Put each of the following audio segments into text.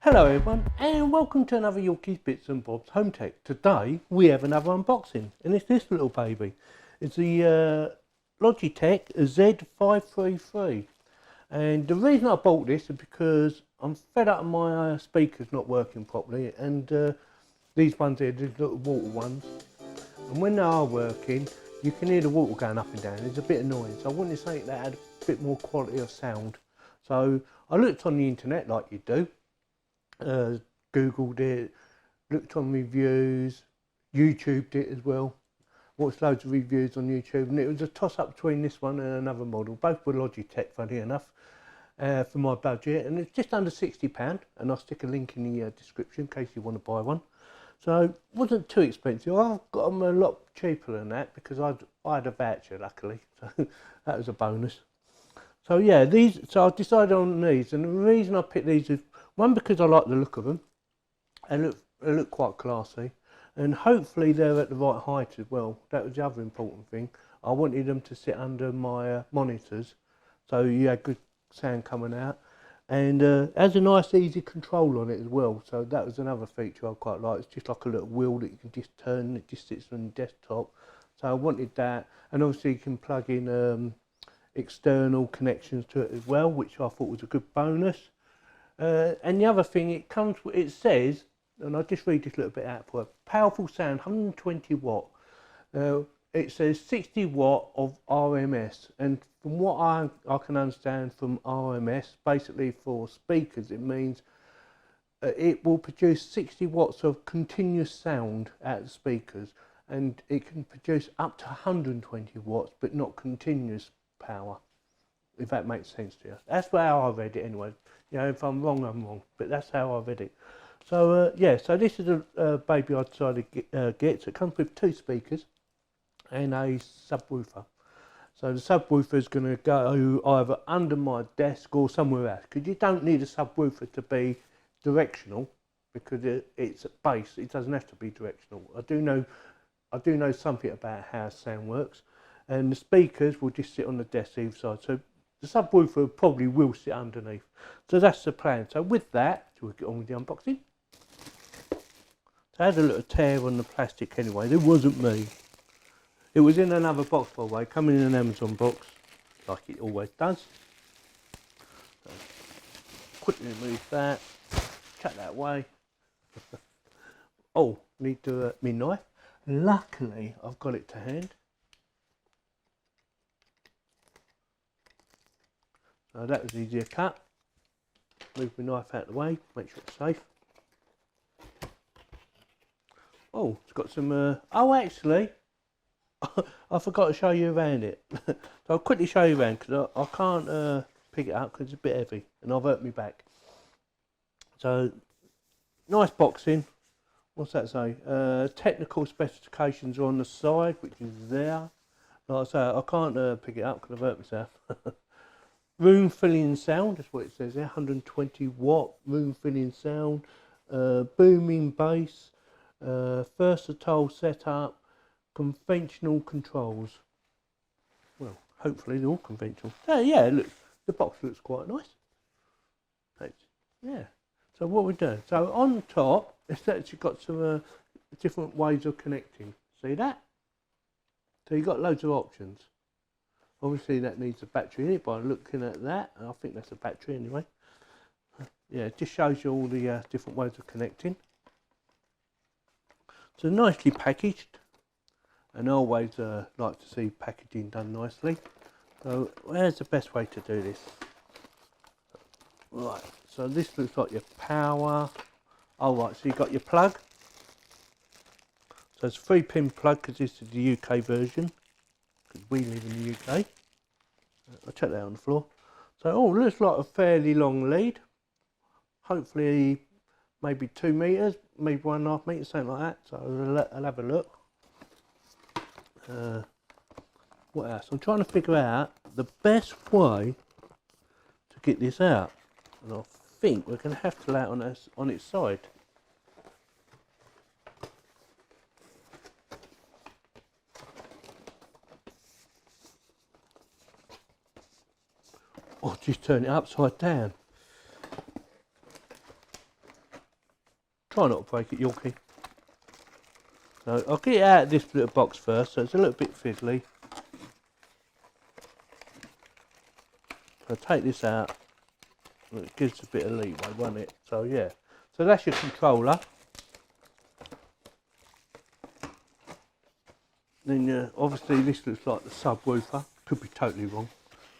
Hello everyone and welcome to another Yorkie's Bits and Bob's Home Tech. Today we have another unboxing and it's this little baby. It's the Logitech Z533 and the reason I bought this is because I'm fed up of my speakers not working properly, and these ones here, these little water ones, and when they are working you can hear the water going up and down. It's a bit annoying, so I wanted something that had a bit more quality of sound. So I looked on the internet like you do. Googled it, looked on reviews, YouTubed it as well, watched loads of reviews on YouTube, and it was a toss up between this one and another model. Both were Logitech, funny enough, for my budget, and it's just under £60, and I'll stick a link in the description in case you want to buy one. So it wasn't too expensive. I've got them a lot cheaper than that because I had a voucher luckily, so that was a bonus. So yeah, so I decided on these, and the reason I picked these is one, because I like the look of them, and they look quite classy, and hopefully they're at the right height as well. That was the other important thing. I wanted them to sit under my monitors, so you had good sound coming out, and has a nice easy control on it as well. So that was another feature I quite like. It's just like a little wheel that you can just turn. It just sits on the desktop. So I wanted that, and obviously you can plug in external connections to it as well, which I thought was a good bonus. And the other thing, it says, and I'll just read this little bit out for it: powerful sound, 120 watt. It says 60 watt of RMS, and from what I can understand from RMS, basically for speakers, it means it will produce 60 watts of continuous sound out of the speakers, and it can produce up to 120 watts, but not continuous power, if that makes sense to you. That's how I read it anyway. You know, if I'm wrong, I'm wrong, but that's how I read it. So yeah, so this is a baby I decided to get. So it comes with 2 speakers and a subwoofer. So the subwoofer is going to go either under my desk or somewhere else, because you don't need a subwoofer to be directional, because it's at bass. It doesn't have to be directional. I do know something about how sound works, and the speakers will just sit on the desk either side. So the subwoofer probably will sit underneath. So that's the plan. So with that, we'll get on with the unboxing. So I had a little tear on the plastic anyway. It wasn't me. It was in another box, by the way, coming in an Amazon box, like it always does. So quickly remove that, chuck that away. Oh, need to my knife. Luckily, I've got it to hand. So that was easier cut. Move my knife out of the way, make sure it's safe. Oh, it's got some, oh actually, I forgot to show you around it. So I'll quickly show you around, because I can't pick it up because it's a bit heavy and I've hurt my back. So, nice boxing. What's that say? Technical specifications are on the side, which is there. Like I say, I can't pick it up because I've hurt myself. Room filling sound, that's what it says there, 120 watt room filling sound, booming bass, versatile setup, conventional controls. Well, hopefully they're all conventional. Yeah, look, the box looks quite nice. Yeah, so what we're doing, so on top, it's actually got some different ways of connecting. See that? So you've got loads of options. Obviously that needs a battery in it, by looking at that, and I think that's a battery anyway. Yeah, it just shows you all the different ways of connecting. So nicely packaged, and I always like to see packaging done nicely. So where's the best way to do this? Right, so this looks like your power. Oh right, so you've got your plug. So it's a 3-pin plug, because this is the UK version, because we live in the UK. I'll check that on the floor. So, oh, looks like a fairly long lead. Hopefully, maybe 2 meters, maybe 1.5 meters, something like that. So I'll have a look. What else? I'm trying to figure out the best way to get this out, and I think we're going to have to lay it on its side. Or just turn it upside down. Try not to break it, Yorkie. So I'll get it out of this little box first, so it's a little bit fiddly. I'll take this out. It gives a bit of leeway, won't it? So yeah. So that's your controller. Then obviously this looks like the subwoofer. Could be totally wrong.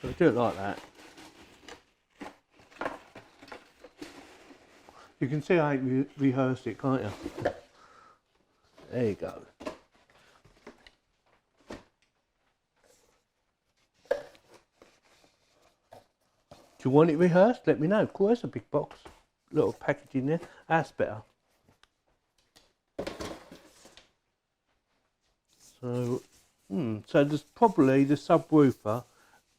But I do it like that. You can see I ain't rehearsed it, can't you? There you go. Do you want it rehearsed? Let me know. Of course, a big box. Little package in there. That's better. So, so there's probably the subwoofer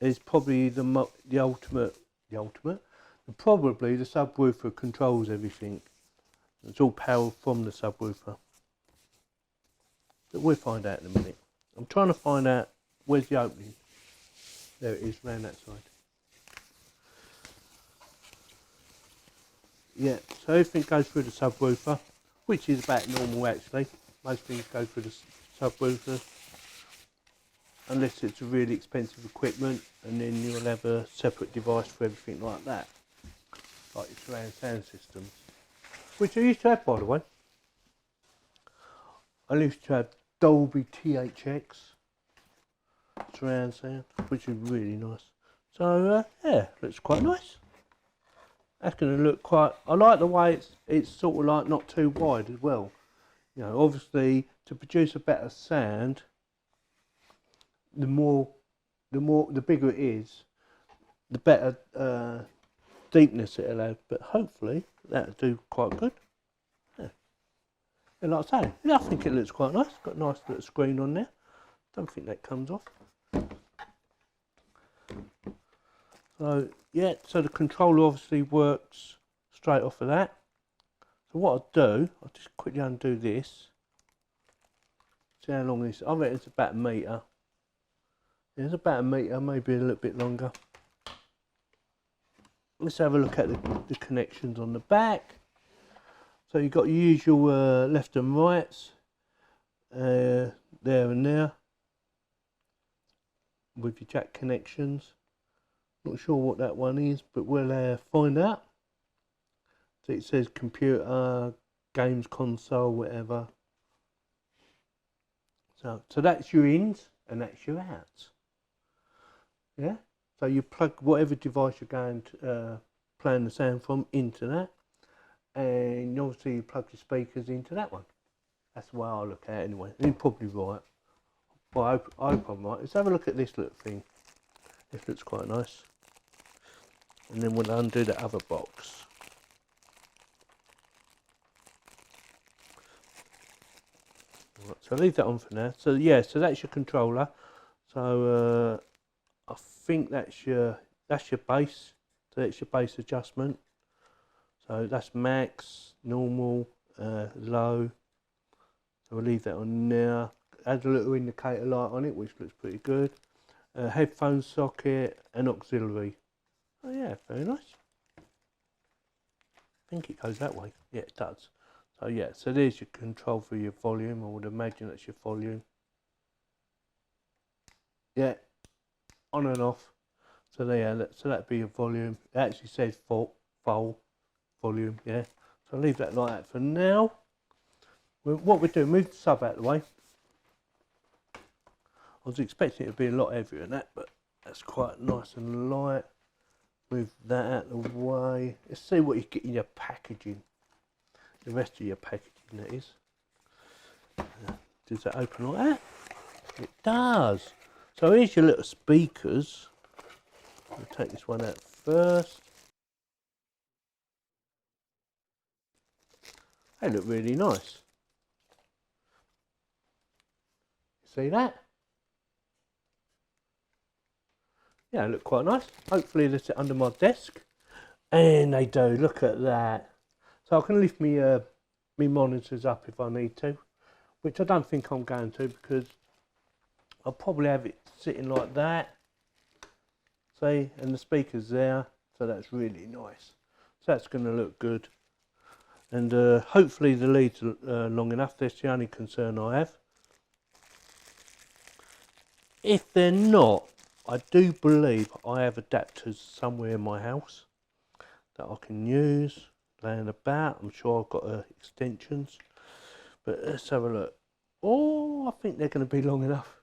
is probably the ultimate. Probably the subwoofer controls everything. It's all power from the subwoofer. But we'll find out in a minute. I'm trying to find out where's the opening. There it is, round that side. Yeah, so everything goes through the subwoofer, which is about normal actually. Most things go through the subwoofer, unless it's a really expensive equipment, and then you'll have a separate device for everything like that, like your surround sound systems, which I used to have, by the way. I used to have Dolby THX surround sound, which is really nice. So yeah, looks quite nice. That's going to look quite. I like the way it's sort of like not too wide as well. You know, obviously to produce a better sound, the bigger it is, the better deepness it'll have. But hopefully that'll do quite good. Yeah. And like I say, yeah, I think it looks quite nice. Got a nice little screen on there. Don't think that comes off. So yeah, so the controller obviously works straight off of that. So what I'll do, I'll just quickly undo this. See how long this is. I reckon it's about a metre. It's about a metre, maybe a little bit longer. Let's have a look at the connections on the back. So you've got your usual left and rights, there and there, with your jack connections. Not sure what that one is, but we'll find out. So it says computer, games console, whatever. So that's your ins and that's your outs. Yeah. So you plug whatever device you're going to playing the sound from into that, and obviously you plug your speakers into that one. That's the way I look at it anyway. And you're probably right. Well, I hope I'm right. Let's have a look at this little thing. This looks quite nice. And then we'll undo the other box. Right, so leave that on for now. So yeah, so that's your controller. So I think that's your bass. So that's your bass adjustment. So that's max, normal, low. So we'll leave that on now. Add a little indicator light on it, which looks pretty good. Headphone socket and auxiliary. Oh yeah, very nice. I think it goes that way. Yeah, it does. So yeah, so there's your control for your volume. I would imagine that's your volume. Yeah, on and off. So there, so that'd be your volume. It actually says full volume. Yeah. So I'll leave that like that for now. What we're doing, move the sub out of the way. I was expecting it to be a lot heavier than that, but that's quite nice and light. Move that out of the way. Let's see what you get in your packaging. The rest of your packaging, that is. Does that open like that? It does. So here's your little speakers. I'll take this one out first. They look really nice. See that? Yeah, they look quite nice. Hopefully they sit under my desk. And they do, look at that. So I can lift me monitors up if I need to, which I don't think I'm going to, because I'll probably have it sitting like that. See, and the speaker's there, so that's really nice. So that's going to look good. and hopefully the leads are long enough. That's the only concern I have. If they're not, I do believe I have adapters somewhere in my house that I can use laying about. I'm sure I've got extensions, but let's have a look. Oh, I think they're going to be long enough.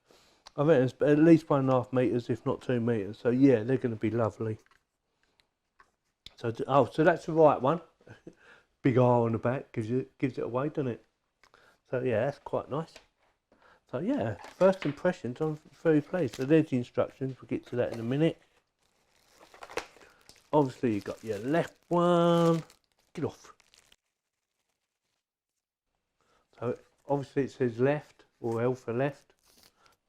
I reckon it's at least 1.5 meters, if not 2 meters. So yeah, they're going to be lovely. So so that's the right one. Big eye on the back gives it away, doesn't it? So yeah, that's quite nice. So yeah, first impressions, I'm very pleased. So there's the instructions. We'll get to that in a minute. Obviously you've got your left one. Get off. So obviously it says left, or L for left.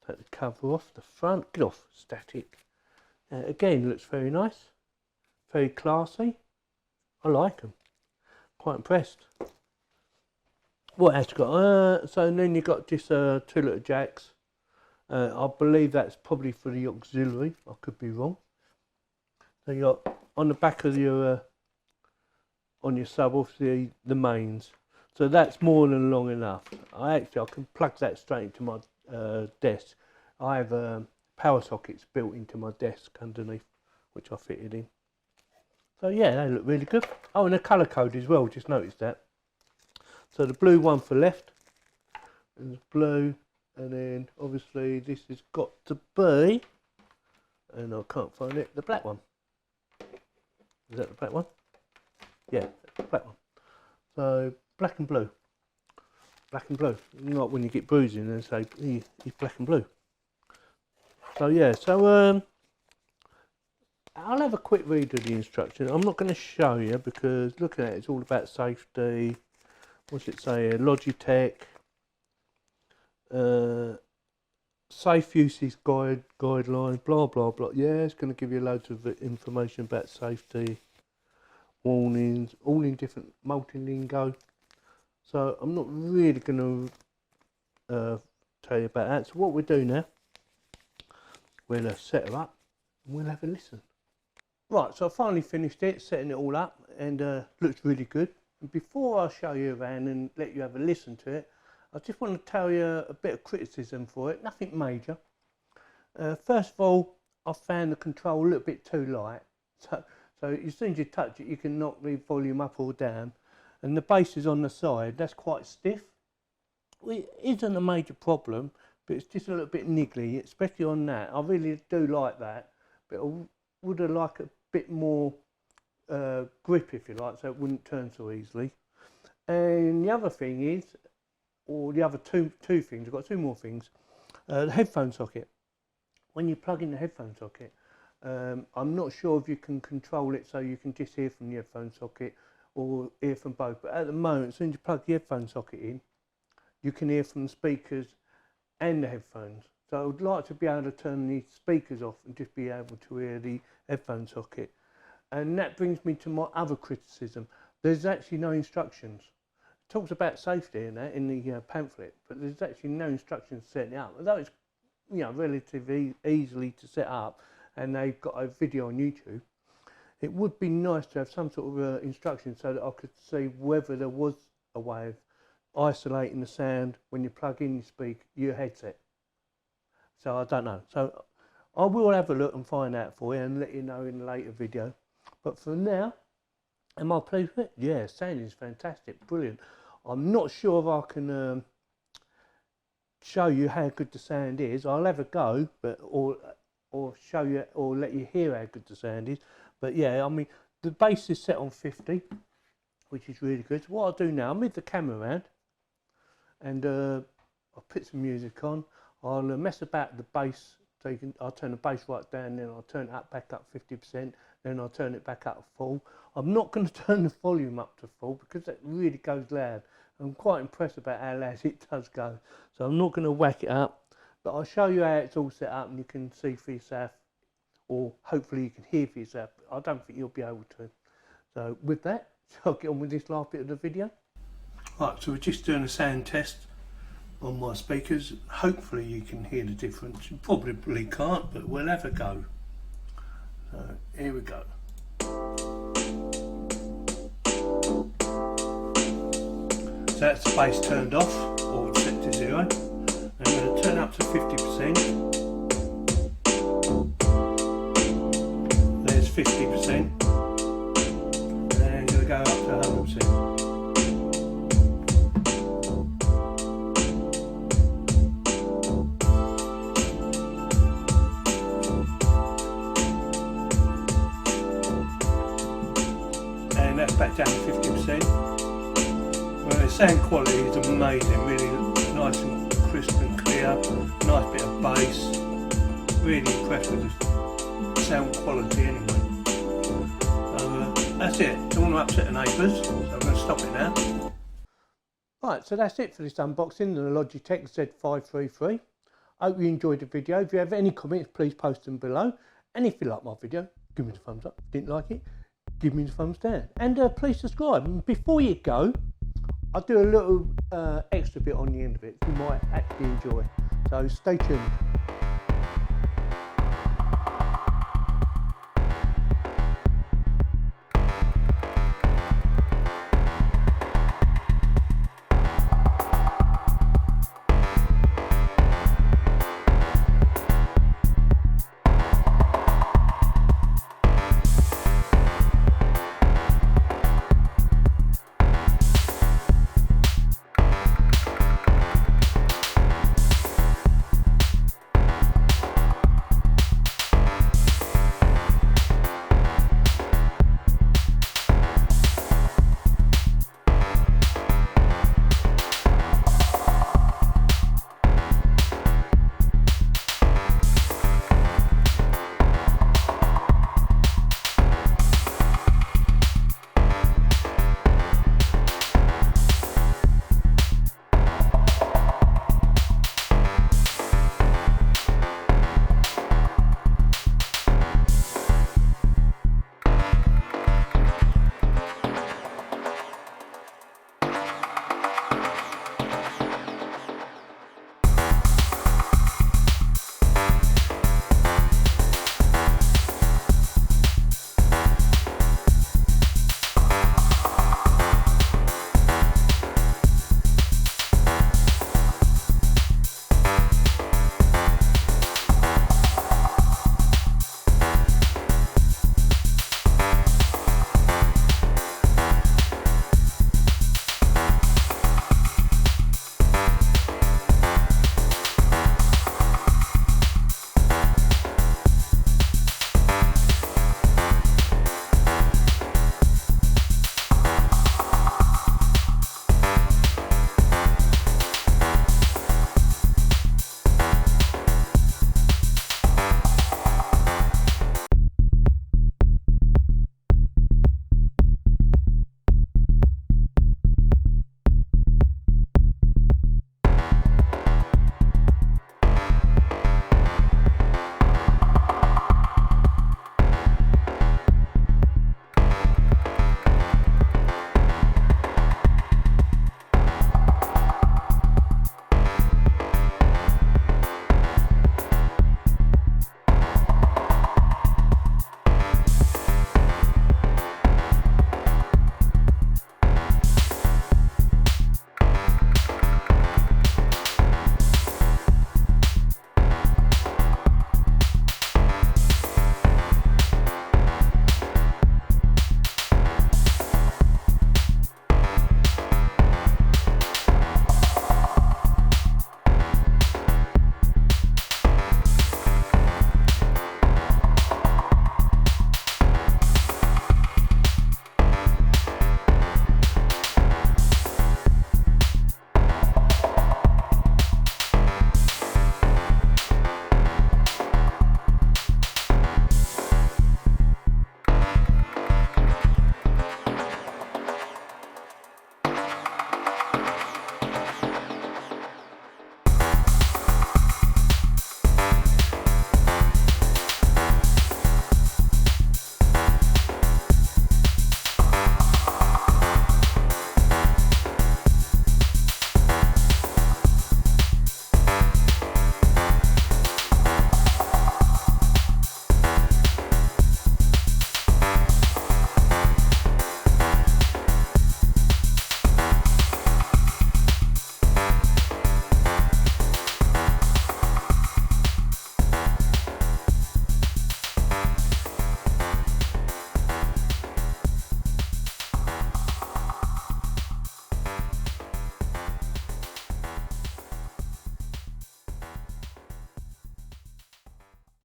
Take the cover off the front. Get off. Static. Again, looks very nice. Very classy. I like them. Quite impressed. What else you got? So then you got just 2 little jacks. I believe that's probably for the auxiliary. I could be wrong. So you got on the back of your on your subwoofer the mains. So that's more than long enough. I can plug that straight into my desk. I have power sockets built into my desk underneath, which I fitted in. So yeah, they look really good. Oh, and the colour code as well, just noticed that. So the blue one for left, and the blue, and then obviously this has got to be, and I can't find it, the black one. Is that the black one? Yeah, the black one. So black and blue. Black and blue. Not when you get bruising and say he's black and blue. So yeah, so I'll have a quick read of the instructions. I'm not going to show you because looking at it, it's all about safety. What's it say here? Logitech. Safe usage guidelines, blah blah blah. Yeah, it's going to give you loads of information about safety, warnings, all in different multi-lingo. So I'm not really going to tell you about that. So what we'll do now, we'll set her up and we'll have a listen. Right, so I finally finished it, setting it all up, and looks really good. And before I show you around and let you have a listen to it, I just want to tell you a bit of criticism for it, nothing major. First of all, I found the control a little bit too light. So as soon as you touch it, you can knock the volume up or down. And the bass is on the side, that's quite stiff. It isn't a major problem, but it's just a little bit niggly, especially on that. I really do like that, but I would have liked a bit more grip, if you like, so it wouldn't turn so easily. And the other thing is, or the other two things, I've got 2 more things. The headphone socket. When you plug in the headphone socket, I'm not sure if you can control it so you can just hear from the headphone socket or hear from both. But at the moment, as soon as you plug the headphone socket in, you can hear from the speakers and the headphones. So I would like to be able to turn the speakers off and just be able to hear the headphone socket. And that brings me to my other criticism. There's actually no instructions. It talks about safety in that in the pamphlet, but there's actually no instructions setting it up. Although it's relatively easily to set up, and they've got a video on YouTube, it would be nice to have some sort of instruction so that I could see whether there was a way of isolating the sound when you plug in your headset. So I don't know. So I will have a look and find out for you and let you know in a later video. But for now, am I pleased with it? Yeah, sound is fantastic, brilliant. I'm not sure if I can show you how good the sound is. I'll have a go, but or show you or let you hear how good the sound is. But yeah, I mean the bass is set on 50, which is really good. So what I'll do now, I'll move the camera around, and I'll put some music on. I'll mess about the bass. So I'll turn the bass right down, then I'll turn it up back up 50%, then I'll turn it back up full. I'm not going to turn the volume up to full because that really goes loud. I'm quite impressed about how loud it does go. So I'm not going to whack it up, but I'll show you how it's all set up and you can see for yourself, or hopefully you can hear for yourself. I don't think you'll be able to. So with that, I'll get on with this last bit of the video. Right, so we're just doing a sound test on my speakers. Hopefully you can hear the difference. You probably can't, but we'll have a go. So here we go. that's the bass turned off or set to 0. And I'm going to turn up to 50%. There's 50%. And I'm going to go up to 100%. And that's back down to 50%. Well, the sound quality is amazing, really nice and crisp and clear, nice bit of bass, really impressed with the sound quality anyway. So that's it, don't want to upset the neighbours, so I'm going to stop it now. Right, so that's it for this unboxing of the Logitech Z533. I hope you enjoyed the video. If you have any comments, please post them below. And if you like my video, give me the thumbs up. If you didn't like it, give me the thumbs down. And please subscribe. And before you go, I'll do a little extra bit on the end of it you might actually enjoy. So stay tuned.